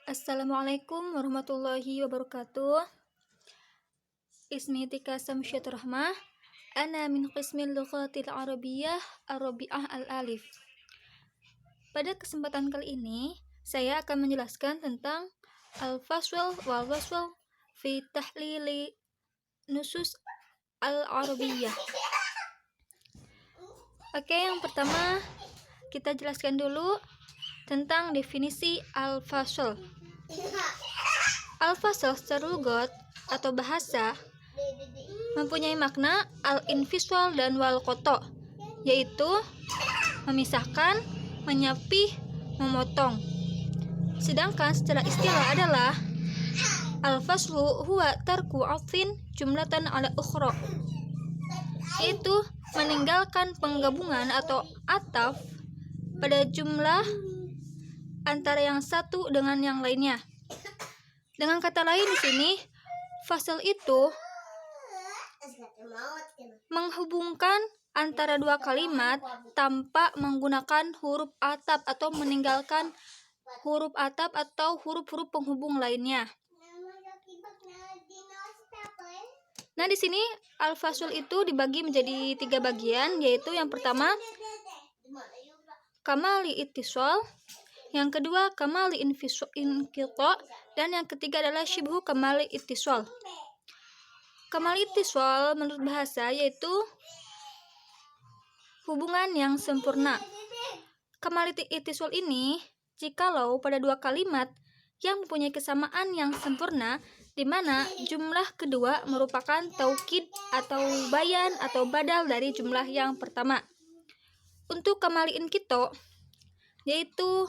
Assalamualaikum warahmatullahi wabarakatuh. Ismi Tika Samsyatur Rahmah. Ana min qismil lughatil arabiyyah ar-rabi'ah al-alif. Pada kesempatan kali ini, saya akan menjelaskan tentang al-fasl wal wasl fi tahlili nusus al-arabiyyah. Oke, yang pertama kita jelaskan dulu tentang definisi al-fasl. Al-fasl secara lugat atau bahasa mempunyai makna al-infisal dan wal-qata, yaitu memisahkan, menyapih, memotong. Sedangkan secara istilah adalah al-faslu huwa tarku atfin jumlatan ala ukhra, yaitu meninggalkan penggabungan atau ataf pada jumlah antara yang satu dengan yang lainnya. Dengan kata lain di sini, fasal itu menghubungkan antara dua kalimat tanpa menggunakan huruf ataf atau meninggalkan huruf ataf atau huruf-huruf penghubung lainnya. Nah, di sini al-fasl itu dibagi menjadi 3 bagian, yaitu yang pertama kamali ittisal, yang kedua kamali inqita, dan yang ketiga adalah syibhu kamali ittisal. Kamali ittisal menurut bahasa yaitu hubungan yang sempurna. Kamali ittisal ini jikalau pada dua kalimat yang mempunyai kesamaan yang sempurna, di mana jumlah kedua merupakan taukid atau bayan atau badal dari jumlah yang pertama. Untuk kamali inqita yaitu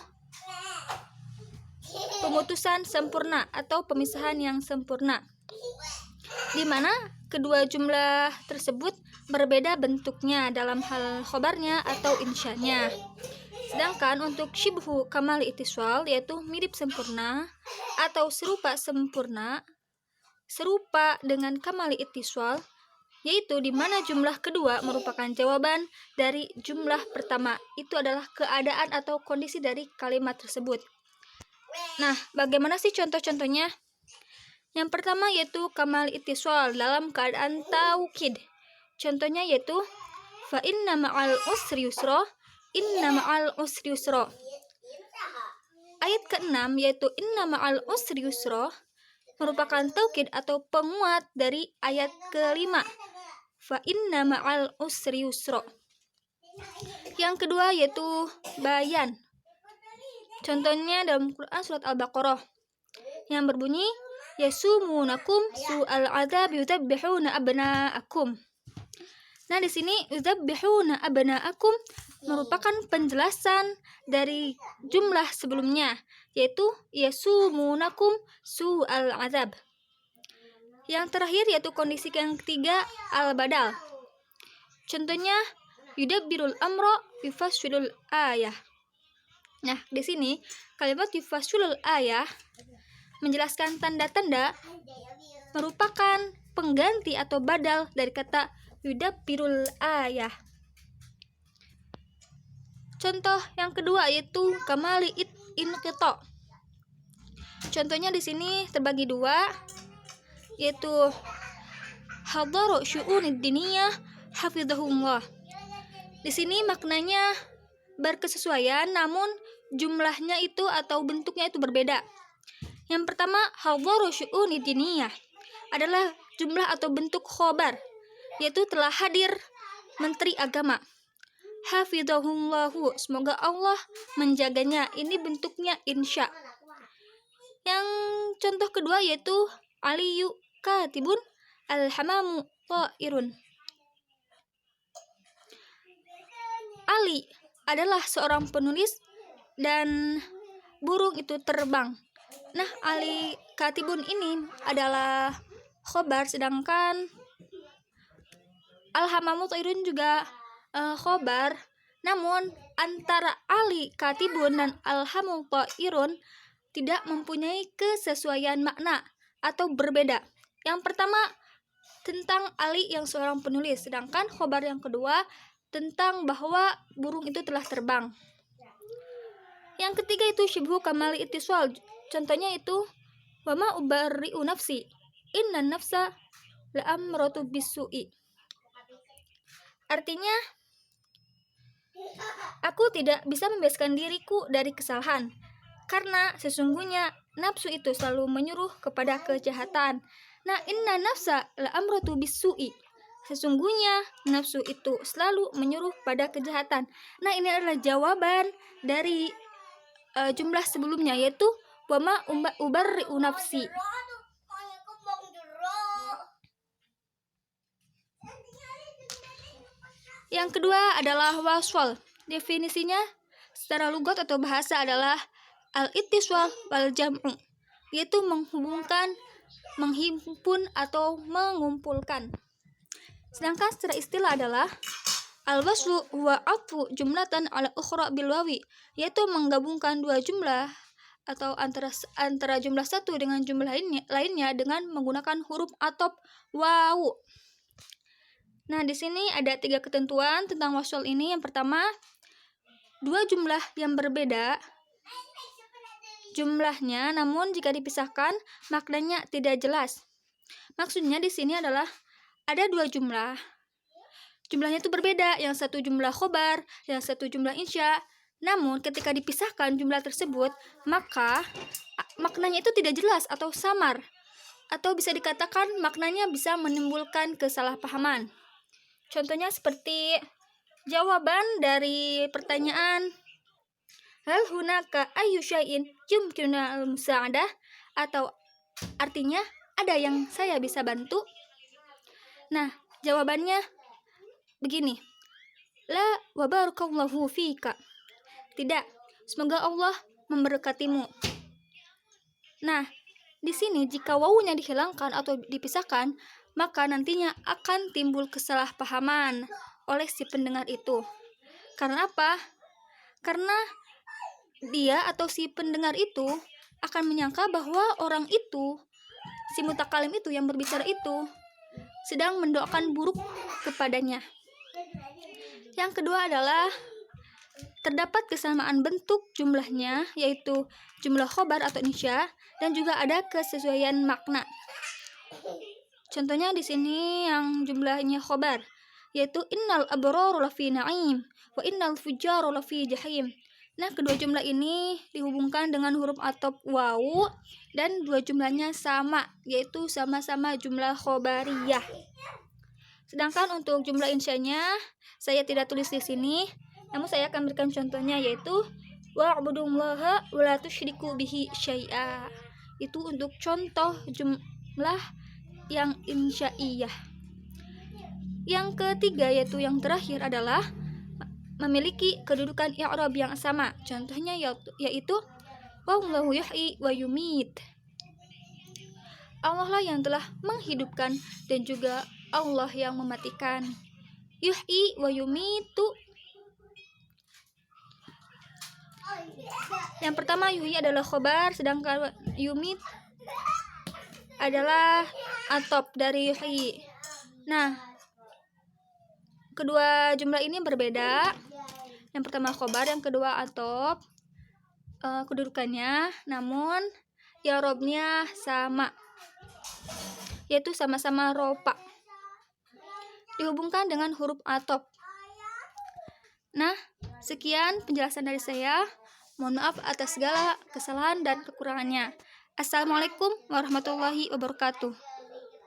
pemutusan sempurna atau pemisahan yang sempurna, di mana kedua jumlah tersebut berbeda bentuknya dalam hal khobarnya atau insyanya. Sedangkan untuk syibhu kamal ittisal yaitu mirip sempurna atau serupa sempurna, serupa dengan kamal ittisal, yaitu di mana jumlah kedua merupakan jawaban dari jumlah pertama. Itu adalah keadaan atau kondisi dari kalimat tersebut. Nah, bagaimana sih contoh-contohnya? Yang pertama yaitu kamal ittisal dalam keadaan taukid. Contohnya yaitu fa inna ma'al usri yusra, inna ma'al usri yusra. Ayat ke-6 yaitu inna ma'al usri yusra merupakan taukid atau penguat dari ayat ke-5 fa inna ma'al usri yusra. Yang kedua yaitu bayan. Contohnya dalam Quran surat Al-Baqarah yang berbunyi yasumunakum su'al adzab yudzabbihuna abna'akum. Nah, di sini yudzabbihuna abna'akum merupakan penjelasan dari jumlah sebelumnya, yaitu yasumunakum su'al adzab. Yang terakhir yaitu kondisi yang ketiga al-badal. Contohnya yudabbirul amra yufassilul ayah. Nah, di sini kalimat yufassilul ayah menjelaskan tanda-tanda merupakan pengganti atau badal dari kata yudabbirul ayah. Contoh yang kedua yaitu kamali inqita. Contohnya di sini terbagi dua, yaitu hadaru syu'unid diniyah hafizahumullah. Di sini maknanya berkesesuaian, namun jumlahnya itu atau bentuknya itu berbeda. Yang pertama, hadaru syu'unid diniyah adalah jumlah atau bentuk khobar, yaitu telah hadir menteri agama. Hafizahumullahu, semoga Allah menjaganya. Ini bentuknya insya. Yang contoh kedua yaitu aliyu katibun alhamamu ta'irun. Ali adalah seorang penulis dan burung itu terbang. Nah, Ali katibun ini adalah khobar, sedangkan alhamamu ta'irun juga khobar. Namun antara Ali katibun dan alhamu ta'irun tidak mempunyai kesesuaian makna atau berbeda. Yang pertama tentang Ali yang seorang penulis, sedangkan khobar yang kedua tentang bahwa burung itu telah terbang. Yang ketiga itu syibhu kamal ittisal. Contohnya itu wama ubarri'u nafsi innan nafsa la'amratu bisu'i. Artinya, aku tidak bisa membebaskan diriku dari kesalahan, karena sesungguhnya nafsu itu selalu menyuruh kepada kejahatan. Nah, inna nafsa la'amratu bisu'i. Sesungguhnya nafsu itu selalu menyuruh pada kejahatan. Nah, ini adalah jawaban dari jumlah sebelumnya, yaitu wama ubarri'u nafsi. Yang kedua adalah waswal. Definisinya secara lugat atau bahasa adalah al-ittisal wal jam'u, yaitu menghubungkan, menghimpun atau mengumpulkan. Sedangkan secara istilah adalah al-waslu wa atfu jumlatan ala ukhra bil wawi, yaitu menggabungkan dua jumlah atau antara jumlah satu dengan jumlah lainnya dengan menggunakan huruf atop wawu. Nah, di sini ada 3 ketentuan tentang wasl ini. Yang pertama, dua jumlah yang berbeda jumlahnya, namun jika dipisahkan maknanya tidak jelas. Maksudnya di sini adalah ada dua jumlah. Jumlahnya itu berbeda, yang satu jumlah khobar, yang satu jumlah insya. Namun ketika dipisahkan jumlah tersebut, maka maknanya itu tidak jelas atau samar. Atau bisa dikatakan maknanya bisa menimbulkan kesalahpahaman. Contohnya seperti jawaban dari pertanyaan hal hunaka ayyu syai'in yumkinu al-musa'adah, atau artinya ada yang saya bisa bantu. Nah, jawabannya begini, la wa barakallahu fika. Tidak, semoga Allah memberkatimu. Nah, di sini jika wawunya dihilangkan atau dipisahkan, maka nantinya akan timbul kesalahpahaman oleh si pendengar itu. Karena apa? Karena dia atau si pendengar itu akan menyangka bahwa orang itu, si mutakalim itu yang berbicara itu, sedang mendoakan buruk kepadanya. Yang kedua adalah terdapat kesamaan bentuk jumlahnya, yaitu jumlah khobar atau insya, dan juga ada kesesuaian makna. Contohnya di sini yang jumlahnya khobar, yaitu innal abrara lafi na'im wa innal fujjara lafi jahim. Nah, kedua jumlah ini dihubungkan dengan huruf atop wawu dan dua jumlahnya sama, yaitu sama-sama jumlah khobariyah. Sedangkan untuk jumlah insyanya saya tidak tulis di sini, namun saya akan berikan contohnya, yaitu wa'budullaha wa la tusyriku bihi syai'a. Itu untuk contoh jumlah yang insyaiyah. Yang ketiga, yaitu yang terakhir, adalah memiliki kedudukan i'rab yang sama. Contohnya yaitu wallahu yuhyi wa yumit. Allah lah yang telah menghidupkan dan juga Allah yang mematikan. Yuhyi wa yumitu. Yang pertama, yuhyi adalah khobar, sedangkan yumit adalah atop dari yuhyi. Nah, kedua jumlah ini berbeda. Yang pertama khobar, yang kedua atop kedudukannya, namun i'rabnya sama, yaitu sama-sama rofa, dihubungkan dengan huruf atop. Nah, sekian penjelasan dari saya. Mohon maaf atas segala kesalahan dan kekurangannya. Assalamualaikum warahmatullahi wabarakatuh.